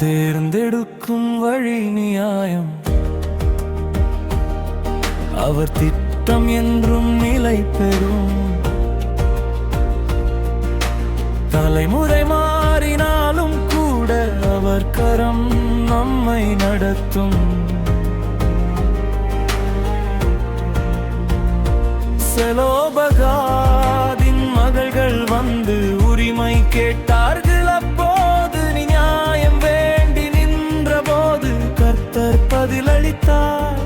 தேர்ந்தெடுக்கும் வழி நியாயம். அவர் திட்டம் என்றும் நிலை பெறும். தலைமுறை மாறினாலும் கூட அவர் கரம் நம்மை நடத்தும். செலோபகாதின் மகள்கள் வந்து உரிமை கேட்டார்கள். அப்போது நீ நியாயம் வேண்டி நின்ற போது கர்த்தர் பதிலளித்தார்.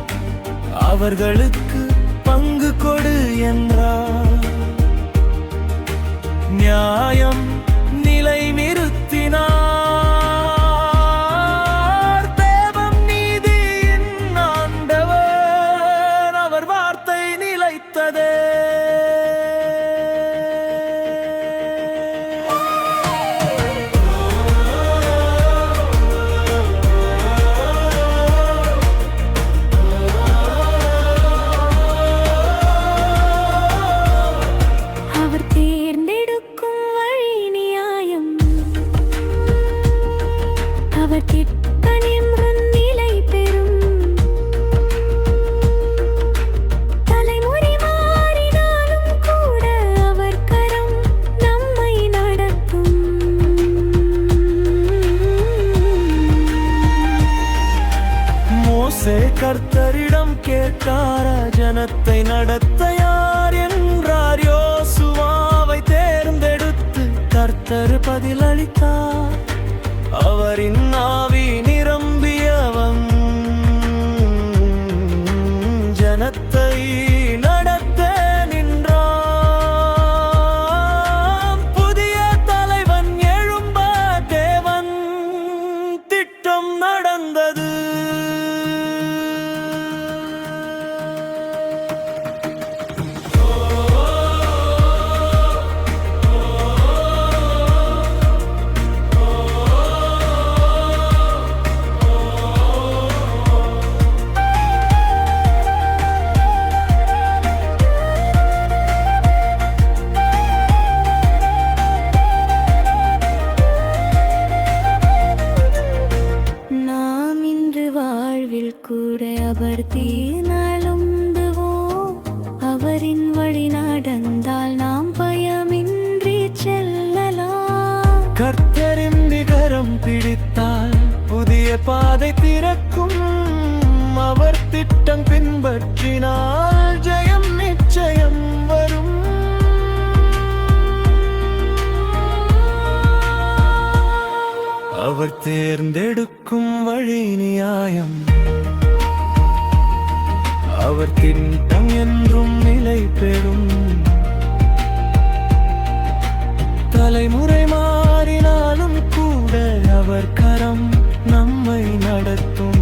அவர்களுக்கு பங்கு கொடு என்றார். நியாயம் நிலை நிறுத்தினார். தேவம் நீதியின் ஆண்டவர். அவர் வார்த்தை நிலைத்ததே. அவர் திட்டம் என்றும் நிலை பெறும். தலைமுறை மாறினாலும் கூட அவர் கரம் நம்மை நடத்தும். மோசே கர்த்தரிடம் கேட்டாரா, ஜனத்தை நடத்த யார் என்றார். யோசுவாவை தேர்ந்தெடுத்து கர்த்தர் பதிலளித்தார். அவரின் ஆவி நிரம்பியவன் ஜனத்தை நடத்த நின்றான். புதிய தலைவன் எழும்ப தேவன் திட்டம் நடந்தது. கூட அவர் தீர்நாளுந்துவோம். அவரின் வழி நடந்தால் நாம் பயமின்றி செல்லலாம். கர்த்தரின் கரம் பிடித்தால் புதிய பாதை திறக்கும். அவர் திட்டம் பின்பற்றினால் ஜெயம் நிச்சயம் வரும். அவர் தேர்ந்தெடுக்கும் வழி நியாயம். அவர் திட்டம் என்றும் நிலை பெறும். தலைமுறை மாறினாலும் கூட அவர் கரம் நம்மை நடத்தும்.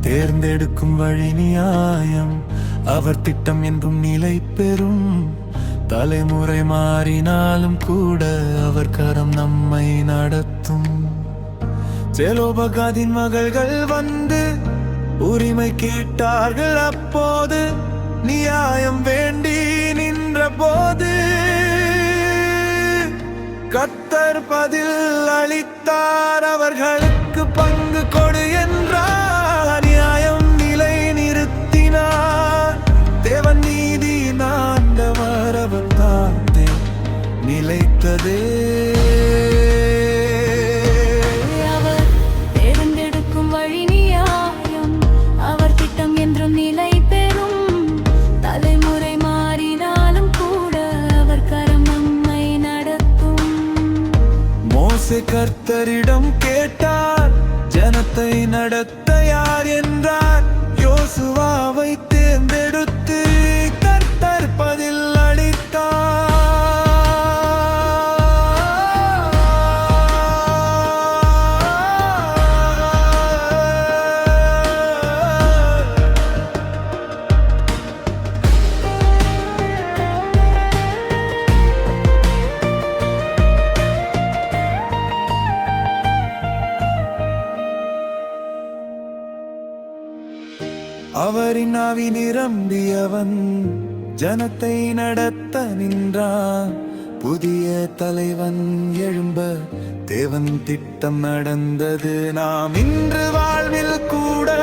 தேர்ந்தெடுக்கும் வழி நியாயம். அவர் திட்டம் என்றும் நிலை பெறும். தலைமுறை மாறினாலும் கூட அவர் கரம் நம்மை நடத்தும். செலோபகாதின் மகள்கள் வந்து உரிமை கேட்டார்கள். அப்போது நியாயம் வேண்டி நின்ற போது கர்த்தர் பதில் அளித்தார். அவர்களுக்கு பங்கு கொடு என்றார். நியாயம் நிலை நிறுத்தினார். தேவன் நீதி ஆண்டவர். அவர் வார்த்தை நிலைத்ததே. அவர் தேர்ந்தெடுக்கும் வழி நியாயம். அவர் திட்டம் என்றும் நிலை பெறும். தலைமுறை மாறினாலும் கூட அவர் கரம் நம்மை நடத்தும். மோசே கர்த்தரிடம் கேட்டார், ஜனத்தை நடத்த யார் என்றார். யோசுவாவை தேர்ந்தெடுத்து கர்த்தர் பதில் அளித்தார். அவரின் ஆவி நிரம்பியவன் ஜனத்தை நடத்த நின்றான். புதிய தலைவன் எழும்ப தேவன் திட்டம் நடந்தது. நாம் இன்று வாழ்வில் கூட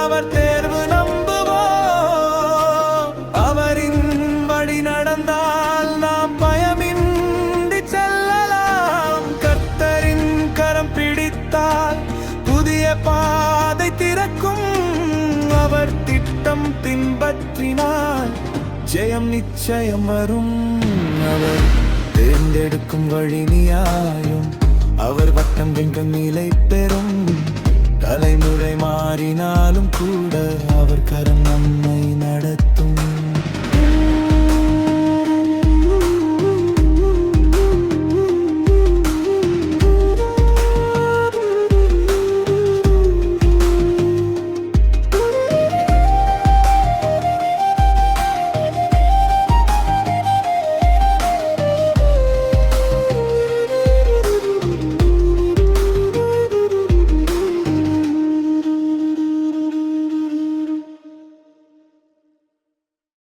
அவர் தேர்வு நம்புவோம். அவரின் வழி நடந்தால் நாம் பயமின்றி செல்லலாம். கர்த்தரின் கரம் பிடித்தால் புதிய பாதை திறக்கும். அவர் திட்டம் பின்பற்றினால் ஜெயம் நிச்சயம் வரும். அவர் தேர்ந்தெடுக்கும் வழி நியாயம். அவர் வட்டம் எங்கும் நிலை பெறும். தலைமுறை மாறினாலும் கூட